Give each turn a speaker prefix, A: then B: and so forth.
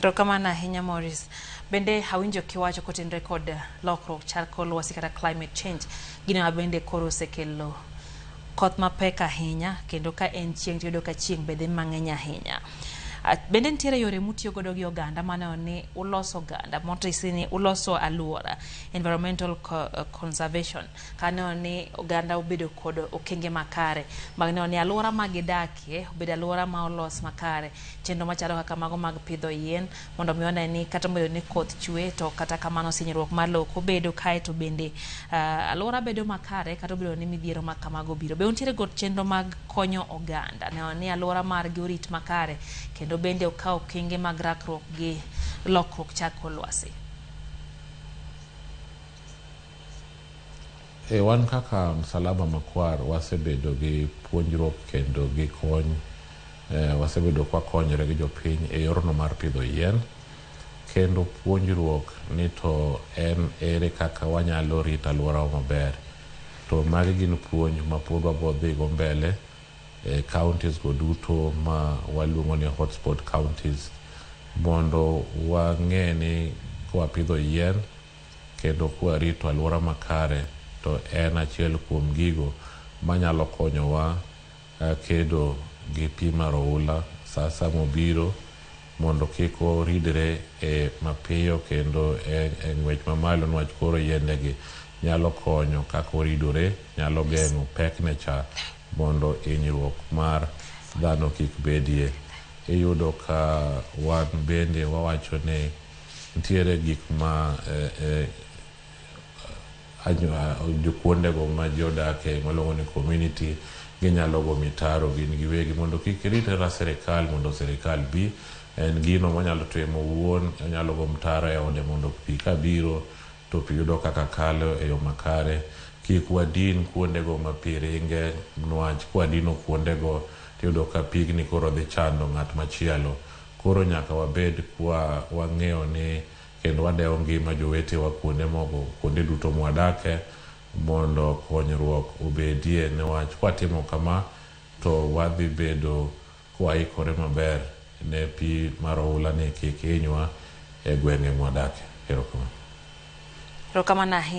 A: Rokamana ahinya Morris. Bende hawinjo kiwacho kotenre kod lokruok chal kor lwasi kata climate change. Gino bende koro osekelo koth mapek ahinya kendo ka en chieng' tiyudo ka chieng' bende mang'eny ahinya. Bende nitiere yore mutiyo godo gi oganda mano ni uloso oganda motisi ni uloso aluora environmental conservation kano ni oganda ubedo kod okenge makare magno ni aluora magidakie obedo aluora ma olos makare chenro machalo kaka mago mag pidho yien mondo mi one ni kata mondo ni koth chwe to kata kamano sinyruok malo obedo kae to bende aluora bedo makare kata obedo ni midhiero ma kamago biro be nitiere god chenro mag konyo oganda ne ni aluora mar gi orit makare kendo bende okaw okenge mag rakruok gi lokruok chako lwasi.
B: Wan kaka Msalaba Makwar wasebedo gi puonjruok kendo gi kony wasebedo kwa konyre gi jopiny e yorno mar pidho yien kendo puonjruok ni to en ere kaka wanyalo rito aluora maber to magi gin puonj ma pod wabodhi go mbele counties go duto ma waluongo ni hotspot counties mondo wang'e ni kwapidho yien kendo kwarito aluora makare to en achiel kuom gigo manyalo konyowa kedo gi pi mar oula sa mobiro mondo kik oridre mapiyo kendo ng'wech mamalo nwach koro yiendegi nyalo konyo kaka oridore nyalo geng'o pekne cha mondo hinyruok mar dhano kik bedie. Iyudo ka wan bende wawacho ni nitiere gik ma jokuondego ma ji odake maluongo ni community ginyalo go mitaro gin giwegi mondo kik ritre sirikal mondo sirikal bi en gino manyalo timo wuon nyalo go mtaro e ode mondo pi kabiro to pi yudo kaka kalo e yo makare kik wadin kuondego ma pi ringe nwach kwadino kuondego tiyudo ka pigni koro dhi chando ng'at machielo koro nyaka wabed kwa wang'eyo ni kendo wadewo ngima jowetewa kuonde duto mwadake mondo konyruok obedie niwach kwatimo kama to wadhi bedo kwaikore maber ne pi mar oula ni kik hinywa e gwenge mwadake. Erokamano.
A: Rokamana ahinya.